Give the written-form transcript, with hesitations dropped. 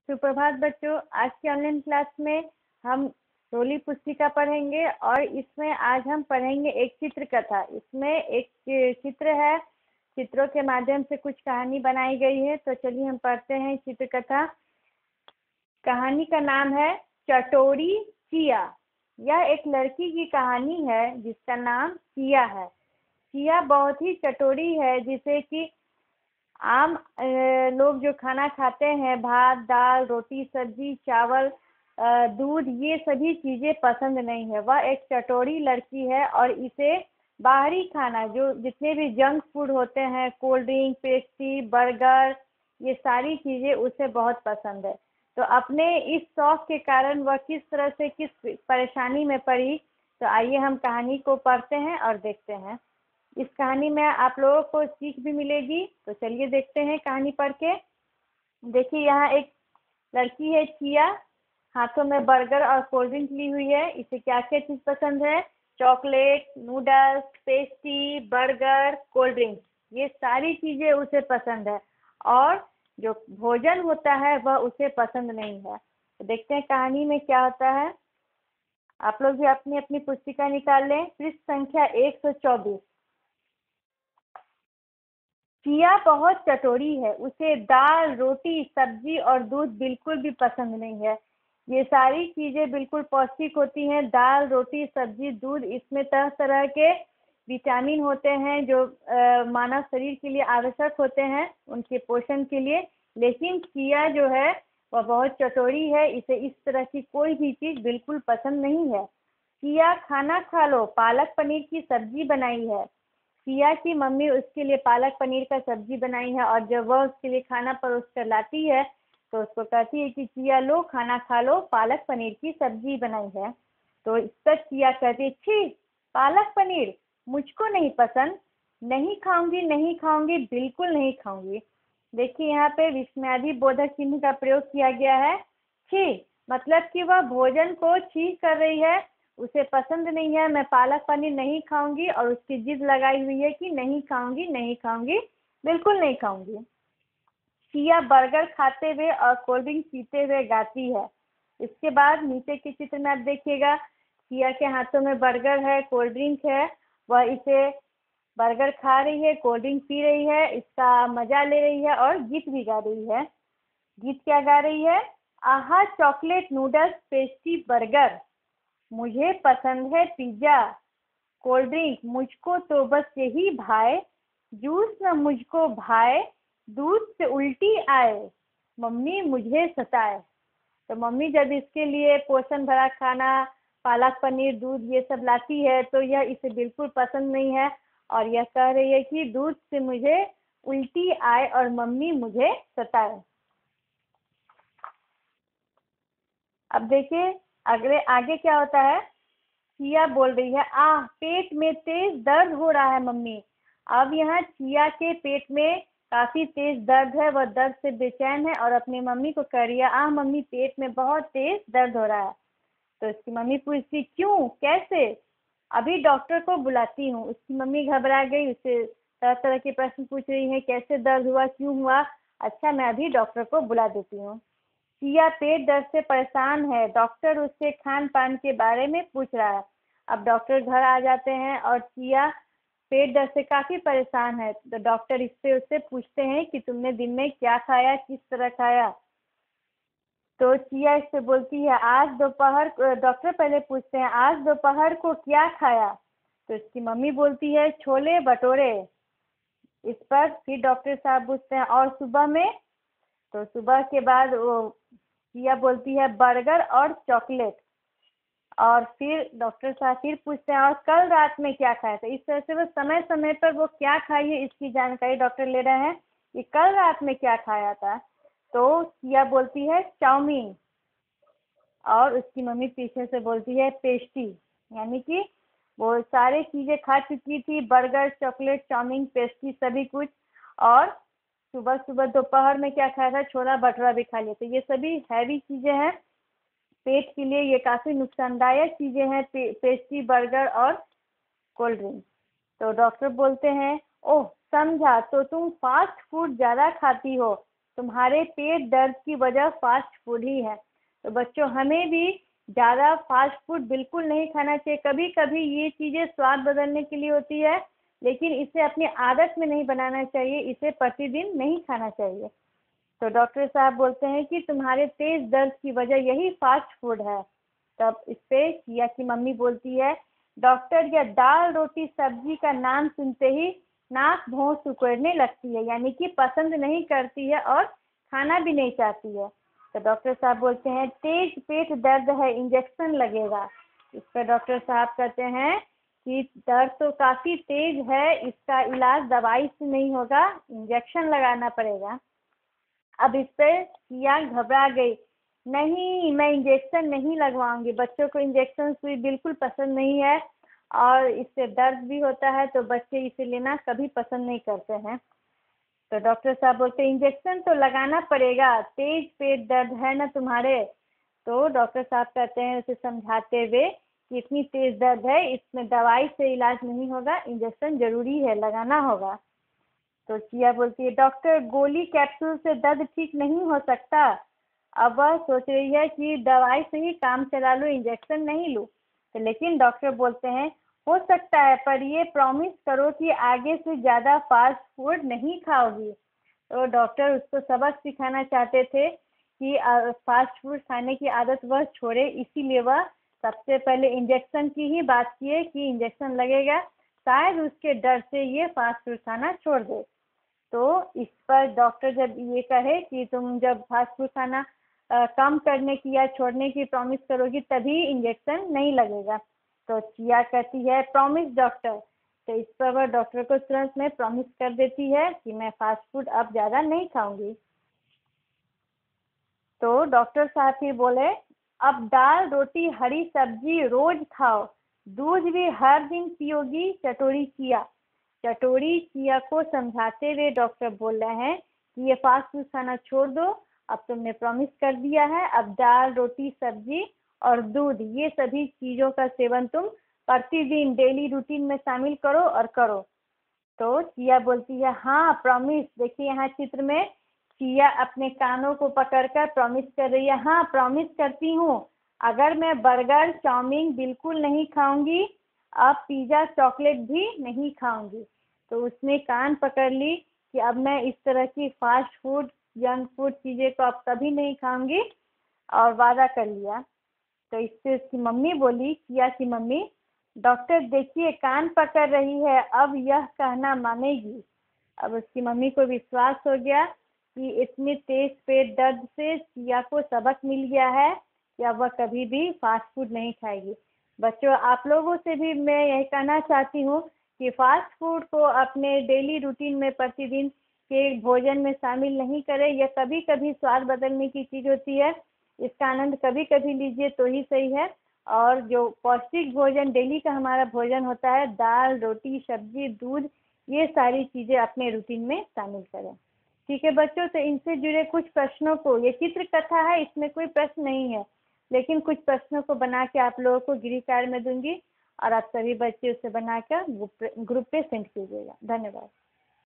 सुप्रभात बच्चों। आज की ऑनलाइन क्लास में हम रोली पुस्तिका पढ़ेंगे और इसमें आज हम पढ़ेंगे एक चित्र कथा। इसमें एक चित्र है, चित्रों के माध्यम से कुछ कहानी बनाई गई है। तो चलिए हम पढ़ते हैं चित्र कथा। कहानी का नाम है चटोरी चिया। यह एक लड़की की कहानी है जिसका नाम चिया है। चिया बहुत ही चटोरी है, जिसे कि आम लोग जो खाना खाते हैं, भात दाल रोटी सब्जी चावल दूध, ये सभी चीज़ें पसंद नहीं है। वह एक चटोरी लड़की है और इसे बाहरी खाना, जो जितने भी जंक फूड होते हैं, कोल्ड ड्रिंक, पेस्ट्री, बर्गर, ये सारी चीज़ें उसे बहुत पसंद है। तो अपने इस शौक के कारण वह किस तरह से किस परेशानी में पड़ी, तो आइए हम कहानी को पढ़ते हैं और देखते हैं। इस कहानी में आप लोगों को सीख भी मिलेगी। तो चलिए देखते हैं कहानी पढ़ के। देखिए, यहाँ एक लड़की है चिया, हाथों में बर्गर और कोल्ड ड्रिंक ली हुई है। इसे क्या क्या चीज़ पसंद है? Chocolate, noodles, pastry, burger, cold drink, ये सारी चीज़ें उसे पसंद है। और जो भोजन होता है वह उसे पसंद नहीं है। तो देखते हैं कहानी में क्या होता है। आप लोग भी अपनी अपनी पुस्तिका निकाल लें। पृष्ठ संख्या 124। चिया बहुत चटोरी है। उसे दाल रोटी सब्जी और दूध बिल्कुल भी पसंद नहीं है। ये सारी चीज़ें बिल्कुल पौष्टिक होती हैं। दाल रोटी सब्जी दूध, इसमें तरह तरह के विटामिन होते हैं जो मानव शरीर के लिए आवश्यक होते हैं, उनके पोषण के लिए। लेकिन चिया जो है वह बहुत चटोरी है। इसे इस तरह की कोई भी चीज़ बिल्कुल पसंद नहीं है। चिया खाना खा लो, पालक पनीर की सब्जी बनाई है। चिया की मम्मी उसके लिए पालक पनीर का सब्जी बनाई है और जब वह उसके लिए खाना परोस कर लाती है तो उसको कहती है कि चिया लो, खाना खा लो, पालक पनीर की सब्जी बनाई है। तो इस पर चिया कहती है, छी, पालक पनीर मुझको नहीं पसंद, नहीं खाऊंगी नहीं खाऊंगी, बिल्कुल नहीं खाऊंगी। देखिए, यहाँ पे विस्मयादि बोधक चिन्ह का प्रयोग किया गया है। छी मतलब कि वह भोजन को छी कर रही है, उसे पसंद नहीं है, मैं पालक पनीर नहीं खाऊंगी, और उसकी जिद लगाई हुई है कि नहीं खाऊंगी नहीं खाऊंगी, बिल्कुल नहीं खाऊंगी। चिया बर्गर खाते हुए और कोल्ड ड्रिंक पीते हुए गाती है। इसके बाद नीचे के चित्र में आप देखिएगा, चिया के हाथों में बर्गर है, कोल्ड ड्रिंक है। वह इसे बर्गर खा रही है, कोल्ड ड्रिंक पी रही है, इसका मजा ले रही है और गीत भी गा रही है। गीत क्या गा रही है? आहा चॉकलेट नूडल्स पेस्ट्री बर्गर, मुझे पसंद है पिज्जा, कोल्ड ड्रिंक मुझको तो बस यही भाए, जूस न मुझको भाए, दूध से उल्टी आए, मम्मी मुझे सताए। तो मम्मी जब इसके लिए पोषण भरा खाना, पालक पनीर दूध ये सब लाती है तो यह इसे बिल्कुल पसंद नहीं है और यह कह रही है कि दूध से मुझे उल्टी आए और मम्मी मुझे सताए। अब देखिए अगले आगे क्या होता है। चिया बोल रही है, आह पेट में तेज दर्द हो रहा है मम्मी। अब यहाँ चिया के पेट में काफी तेज दर्द है, वह दर्द से बेचैन है और अपनी मम्मी को कह रही है, आह मम्मी पेट में बहुत तेज दर्द हो रहा है। तो उसकी मम्मी पूछती, क्यों, कैसे? अभी डॉक्टर को बुलाती हूँ। उसकी मम्मी घबरा गई, उससे तरह तरह के प्रश्न पूछ रही है, कैसे दर्द हुआ, क्यों हुआ? अच्छा, मैं अभी डॉक्टर को बुला देती हूँ। चिया पेट दर्द से परेशान है, डॉक्टर उससे खान पान के बारे में पूछ रहा है। अब डॉक्टर घर आ जाते हैं और चिया पेट दर्द से काफी परेशान है। तो डॉक्टर इससे उससे पूछते हैं कि तुमने दिन में क्या खाया, किस तरह खाया? तो चिया इससे बोलती है, आज दोपहर, डॉक्टर पहले पूछते हैं, आज दोपहर को क्या खाया? तो इसकी मम्मी बोलती है, छोले भटूरे। इस पर फिर डॉक्टर साहब पूछते हैं, और सुबह में? तो सुबह के बाद वो चिया बोलती है, बर्गर और चॉकलेट। और फिर डॉक्टर साहब फिर पूछते हैं, और कल रात में क्या खाया था? इस तरह से वो समय समय पर वो क्या खाई है इसकी जानकारी डॉक्टर ले रहे हैं कि कल रात में क्या खाया था। तो चिया बोलती है, चाउमीन। और उसकी मम्मी पीछे से बोलती है, पेस्ट्री। यानी कि वो सारी चीज़ें खा चुकी थी, बर्गर चॉकलेट चाउमीन पेस्ट्री सभी कुछ। और सुबह सुबह दोपहर में क्या खाया था? छोला भटूरा भी खा लिया। तो ये सभी हैवी चीज़ें हैं, पेट के लिए ये काफ़ी नुकसानदायक चीज़ें हैं, पेस्ट्री बर्गर और कोल्ड ड्रिंक। तो डॉक्टर बोलते हैं, ओह समझा, तो तुम फास्ट फूड ज़्यादा खाती हो, तुम्हारे पेट दर्द की वजह फास्ट फूड ही है। तो बच्चों, हमें भी ज़्यादा फास्ट फूड बिल्कुल नहीं खाना चाहिए। कभी कभी ये चीज़ें स्वाद बदलने के लिए होती है, लेकिन इसे अपनी आदत में नहीं बनाना चाहिए, इसे प्रतिदिन नहीं खाना चाहिए। तो डॉक्टर साहब बोलते हैं कि तुम्हारे तेज दर्द की वजह यही फास्ट फूड है। तब इस पे किया की मम्मी बोलती है, डॉक्टर, यह दाल रोटी सब्जी का नाम सुनते ही नाक भौं सिकुड़ने लगती है, यानी कि पसंद नहीं करती है और खाना भी नहीं चाहती है। तो डॉक्टर साहब बोलते हैं, तेज पेट दर्द है, इंजेक्शन लगेगा। इस पर डॉक्टर साहब कहते हैं कि दर्द तो काफ़ी तेज है, इसका इलाज दवाई से नहीं होगा, इंजेक्शन लगाना पड़ेगा। अब इस पर किया घबरा गई, नहीं, मैं इंजेक्शन नहीं लगवाऊंगी। बच्चों को इंजेक्शन सुई बिल्कुल पसंद नहीं है और इससे दर्द भी होता है, तो बच्चे इसे लेना कभी पसंद नहीं करते हैं। तो डॉक्टर साहब बोलते हैं, इंजेक्शन तो लगाना पड़ेगा, तेज पेट दर्द है ना तुम्हारे। तो डॉक्टर साहब कहते हैं उसे समझाते हुए कि इतनी तेज दर्द है, इसमें दवाई से इलाज नहीं होगा, इंजेक्शन जरूरी है, लगाना होगा। तो चिया बोलती है, डॉक्टर, गोली कैप्सूल से दर्द ठीक नहीं हो सकता। अब वह सोच रही है कि दवाई से ही काम चला लूँ, इंजेक्शन नहीं लूँ। तो लेकिन डॉक्टर बोलते हैं, हो सकता है, पर ये प्रॉमिस करो कि आगे से ज़्यादा फास्ट फूड नहीं खाओगी। तो डॉक्टर उसको सबक सिखाना चाहते थे कि फास्ट फूड खाने की आदत वह छोड़े, इसीलिए वह सबसे पहले इंजेक्शन की ही बात किए कि इंजेक्शन लगेगा, शायद उसके डर से ये फास्ट फूड खाना छोड़ दे। तो इस पर डॉक्टर जब ये कहे कि तुम जब फास्ट फूड खाना कम करने की या छोड़ने की प्रॉमिस करोगी तभी इंजेक्शन नहीं लगेगा। तो चिया कहती है, प्रॉमिस डॉक्टर। तो इस पर वह डॉक्टर को तुरंत में प्रॉमिस कर देती है कि मैं फास्ट फूड अब ज़्यादा नहीं खाऊंगी। तो डॉक्टर साहब फिर बोले, अब दाल रोटी हरी सब्जी रोज खाओ, दूध भी हर दिन पियोगी, चटोरी चिया। चटोरी चिया को समझाते हुए डॉक्टर बोल रहे हैं कि ये फास्ट फूड खाना छोड़ दो, अब तुमने प्रॉमिस कर दिया है, अब दाल रोटी सब्जी और दूध ये सभी चीज़ों का सेवन तुम प्रतिदिन डेली रूटीन में शामिल करो और करो। तो चिया बोलती है, हाँ प्रॉमिस। देखिए यहाँ चित्र में चिया अपने कानों को पकड़कर प्रॉमिस कर रही है, हाँ प्रॉमिस करती हूँ, अगर मैं बर्गर चाउमीन बिल्कुल नहीं खाऊंगी, अब पिज़्ज़ा चॉकलेट भी नहीं खाऊंगी। तो उसने कान पकड़ ली कि अब मैं इस तरह की फास्ट फूड जंक फूड चीज़ें को अब कभी नहीं खाऊंगी और वादा कर लिया। तो इससे उसकी मम्मी बोली, किया की मम्मी, डॉक्टर देखिए कान पकड़ रही है, अब यह कहना मानेगी। अब उसकी मम्मी को विश्वास हो गया कि इतने तेज पेट दर्द से किया को सबक मिल गया है कि अब वह कभी भी फास्ट फूड नहीं खाएगी। बच्चों, आप लोगों से भी मैं यही कहना चाहती हूँ कि फास्ट फूड को अपने डेली रूटीन में प्रतिदिन के भोजन में शामिल नहीं करें। यह कभी कभी स्वाद बदलने की चीज़ होती है, इसका आनंद कभी कभी लीजिए तो ही सही है। और जो पौष्टिक भोजन डेली का हमारा भोजन होता है, दाल रोटी सब्जी दूध, ये सारी चीज़ें अपने रूटीन में शामिल करें। ठीक है बच्चों, तो इनसे जुड़े कुछ प्रश्नों को, ये चित्र कथा है, इसमें कोई प्रश्न नहीं है, लेकिन कुछ प्रश्नों को बना के आप लोगों को गृह कार्य में दूंगी और आप सभी बच्चे उसे बनाकर ग्रुप पे सेंड कीजिएगा। धन्यवाद।